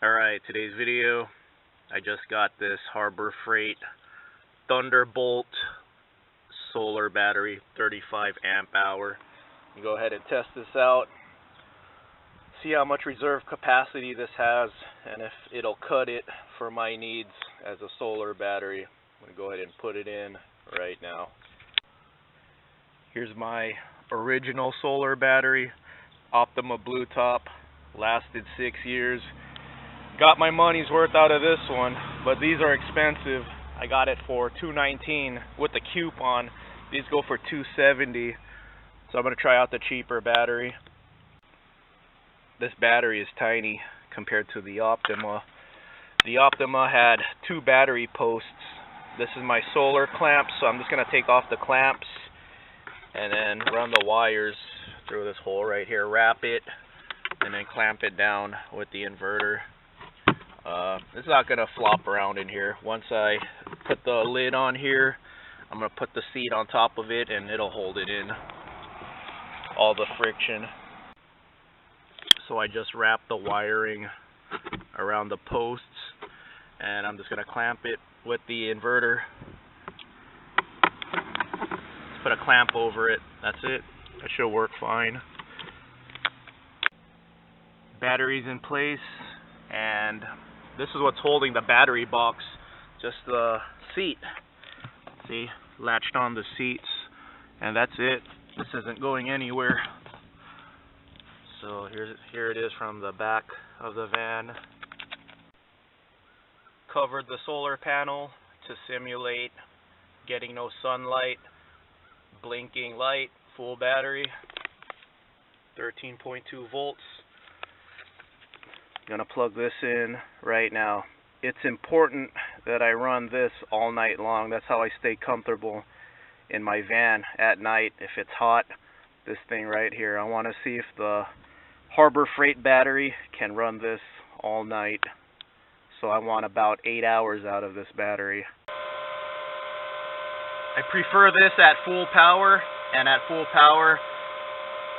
Alright, today's video, I just got this Harbor Freight Thunderbolt Solar Battery, 35 amp hour. Go ahead and test this out, see how much reserve capacity this has, and if it'll cut it for my needs as a solar battery. I'm going to go ahead and put it in right now. Here's my original solar battery, Optima Blue Top, lasted 6 years. Got my money's worth out of this one, but these are expensive. I got it for $219 with the coupon. These go for $270, so I'm going to try out the cheaper battery. This battery is tiny compared to the Optima. The Optima had 2 battery posts. This is my solar clamp, so I'm just going to take off the clamps and then run the wires through this hole right here, wrap it, and then clamp it down with the inverter. It's not going to flop around in here. Once I put the lid on here, I'm going to put the seat on top of it and it'll hold it in, all the friction. So I just wrap the wiring around the posts and I'm just going to clamp it with the inverter. Just put a clamp over it. That's it. It should work fine. Battery's in place, and this is what's holding the battery box, just the seat. See, latched on the seats, and that's it. This isn't going anywhere. So here it is from the back of the van. Covered the solar panel to simulate getting no sunlight, blinking light, full battery, 13.2 volts. Gonna plug this in right now. It's important that I run this all night long. That's how I stay comfortable in my van at night. If it's hot, this thing right here, I want to see if the Harbor Freight battery can run this all night. So I want about 8 hours out of this battery. I prefer this at full power, and at full power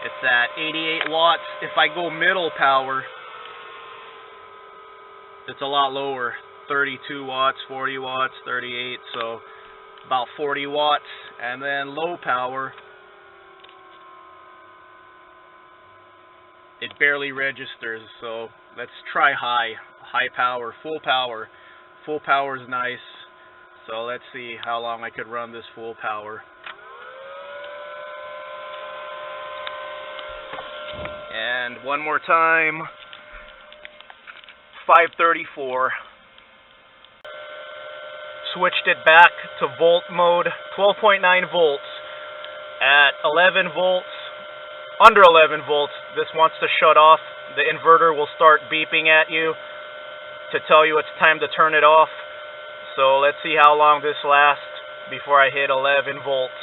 it's at 88 watts. If I go middle power, it's a lot lower, 32 watts, 40 watts, 38, so about 40 watts. And then low power, it barely registers, so let's try high power, full power. Full power is nice, so let's see how long I could run this full power. And one more time. 534. Switched it back to volt mode, 12.9 volts. At 11 volts, under 11 volts, this wants to shut off. The inverter will start beeping at you to tell you it's time to turn it off. So let's see how long this lasts before I hit 11 volts.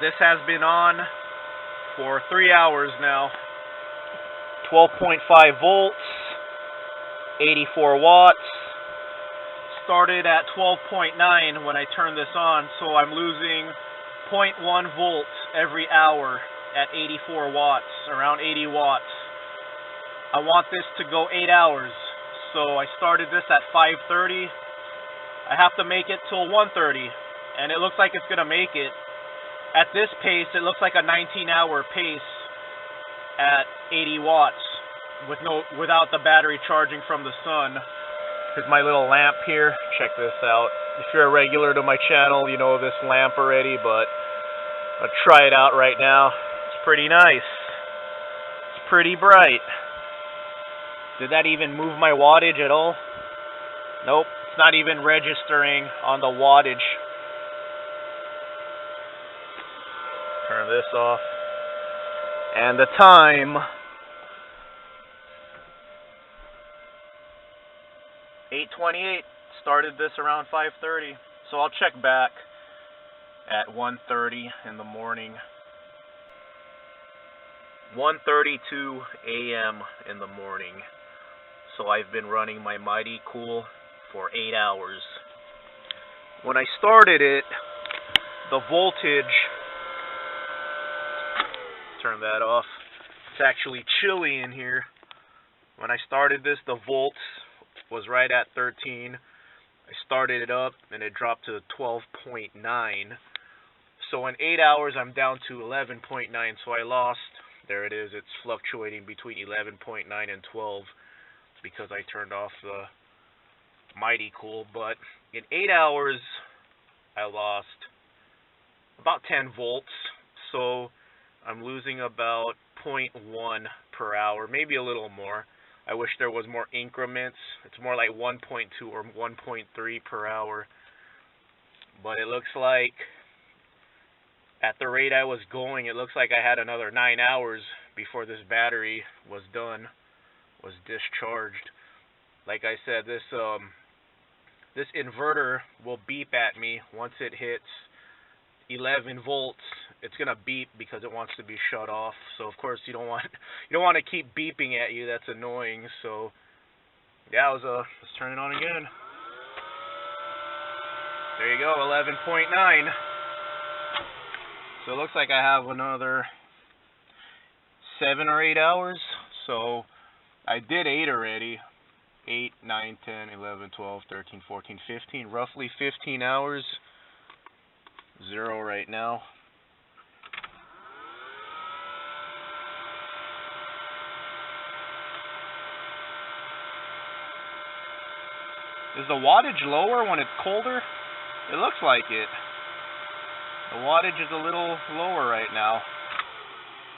This has been on for 3 hours now. 12.5 volts, 84 watts. Started at 12.9 when I turned this on, so I'm losing 0.1 volts every hour at 84 watts, around 80 watts. I want this to go 8 hours, so I started this at 5:30. I have to make it till 1:30, and it looks like it's going to make it. At this pace, it looks like a 19-hour pace at 80 watts without the battery charging from the sun. Here's my little lamp here. Check this out. If you're a regular to my channel, you know this lamp already, but I'll try it out right now. It's pretty nice. It's pretty bright. Did that even move my wattage at all? Nope, it's not even registering on the wattage. Turn this off. And the time, 8:28. Started this around 5:30. So I'll check back at 1:30 in the morning. 1:32 a.m. in the morning. So I've been running my Mighty Cool for 8 hours. When I started it, the voltage, turn that off. It's actually chilly in here. When I started this, the volts was right at 13. I started it up and it dropped to 12.9. So in 8 hours I'm down to 11.9. So I lost, there it is, it's fluctuating between 11.9 and 12 because I turned off the Mighty Cool. But in 8 hours I lost about 10 volts. So I'm losing about 0.1 per hour, maybe a little more. I wish there was more increments. It's more like 1.2 or 1.3 per hour. But it looks like at the rate I was going, it looks like I had another 9 hours before this battery was done, was discharged. Like I said, this inverter will beep at me once it hits 11 volts. It's gonna beep because it wants to be shut off. So of course you don't want to keep beeping at you. That's annoying. So yeah, let's turn it on again. There you go, 11.9. So it looks like I have another 7 or 8 hours. So I did 8 already. 8, 9, 10, 11, 12, 13, 14, 15. Roughly 15 hours. 0 right now. Is the wattage lower when it's colder? It looks like it. The wattage is a little lower right now.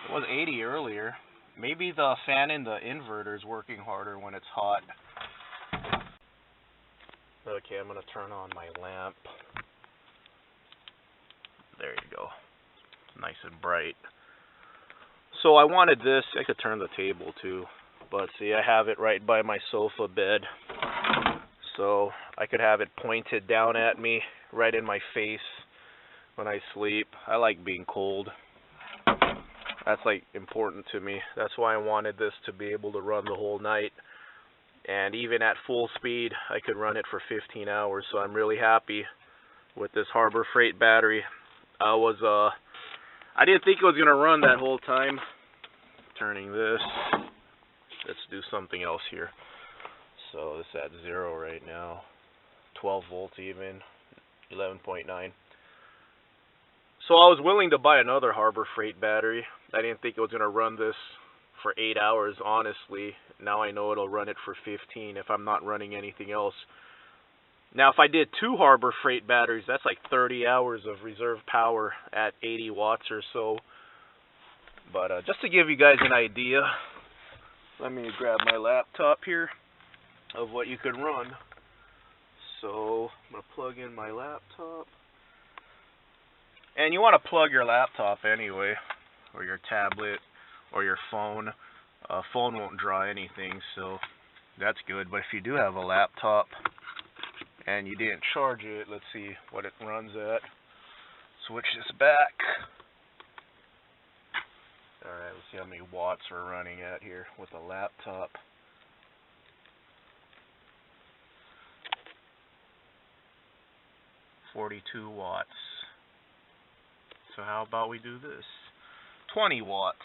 It was 80 earlier. Maybe the fan in the inverter is working harder when it's hot. Okay, I'm going to turn on my lamp. There you go. It's nice and bright. So I wanted this. I could turn the table too. But see, I have it right by my sofa bed. So I could have it pointed down at me, right in my face when I sleep. I like being cold. That's like important to me. That's why I wanted this to be able to run the whole night. And even at full speed, I could run it for 15 hours. So I'm really happy with this Harbor Freight battery. I didn't think it was gonna run that whole time. Turning this. Let's do something else here. So this is at 0 right now. 12 volts even. 11.9. So I was willing to buy another Harbor Freight battery. I didn't think it was gonna run this for 8 hours, honestly. Now I know it'll run it for 15 if I'm not running anything else. Now if I did 2 Harbor Freight batteries, that's like 30 hours of reserve power at 80 watts or so. But just to give you guys an idea, let me grab my laptop here of what you could run. So I'm going to plug in my laptop. And you want to plug your laptop anyway, or your tablet, or your phone. Phone won't draw anything, so that's good. But if you do have a laptop and you didn't charge it, let's see what it runs at. Switch this back. Alright, let's see how many watts we're running at here with a laptop. $42 watts. So how about we do this? 20 watts.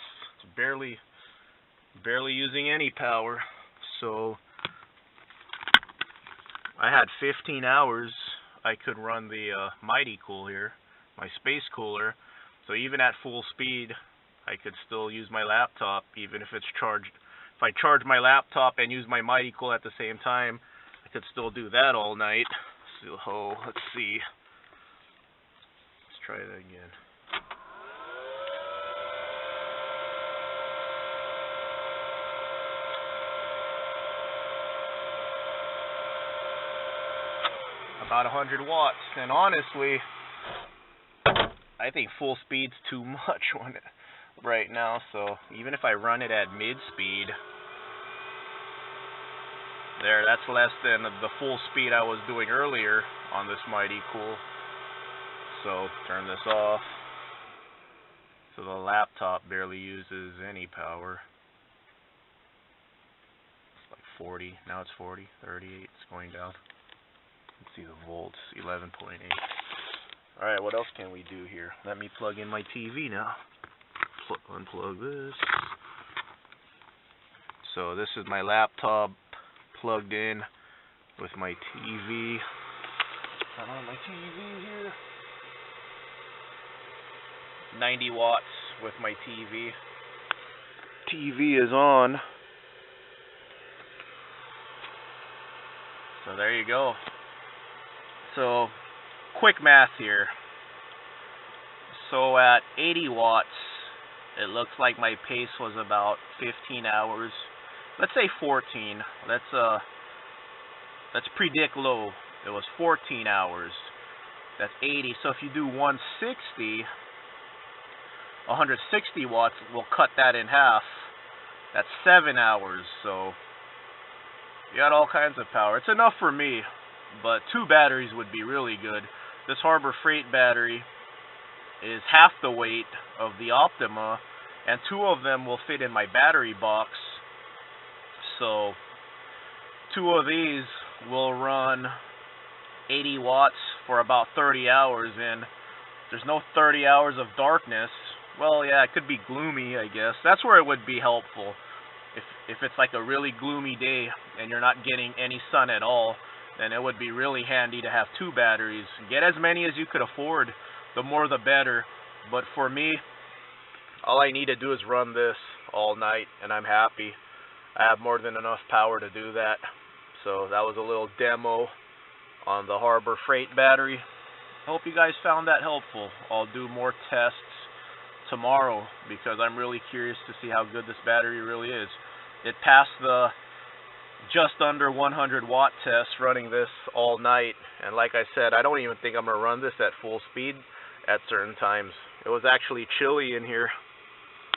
It's barely using any power. So I had 15 hours. I could run the Mighty Cool here, my space cooler. So even at full speed, I could still use my laptop, even if it's charged. If I charge my laptop and use my Mighty Cool at the same time, I could still do that all night. So let's see. Let's try that again. About 100 watts, and honestly, I think full speed's too much right now. So even if I run it at mid speed, that's less than the full speed I was doing earlier on this Mighty Cool. So turn this off. So the laptop barely uses any power. It's like 40. Now it's 40, 38. It's going down. Let's see the volts, 11.8. Alright, what else can we do here? Let me plug in my TV now. Unplug this. So this is my laptop plugged in with my TV. Turn on my TV here. 90 watts with my TV. TV is on. So there you go. So quick math here. So at 80 watts, it looks like my pace was about 15 hours. Let's say 14. Let's predict low. It was 14 hours. That's 80. So if you do 160 watts, we'll cut that in half. That's 7 hours. So you got all kinds of power. It's enough for me, but 2 batteries would be really good. This Harbor Freight battery is half the weight of the Optima, and 2 of them will fit in my battery box. So 2 of these will run 80 watts for about 30 hours, and there's no 30 hours of darkness. Well, yeah, it could be gloomy, I guess. That's where it would be helpful. If it's like a really gloomy day and you're not getting any sun at all, then it would be really handy to have 2 batteries. Get as many as you could afford. The more the better. But for me, all I need to do is run this all night and I'm happy. I have more than enough power to do that. So that was a little demo on the Harbor Freight battery. I hope you guys found that helpful. I'll do more tests tomorrow because I'm really curious to see how good this battery really is. It passed the just under 100 watt test running this all night, and like I said, I don't even think I'm going to run this at full speed at certain times. It was actually chilly in here.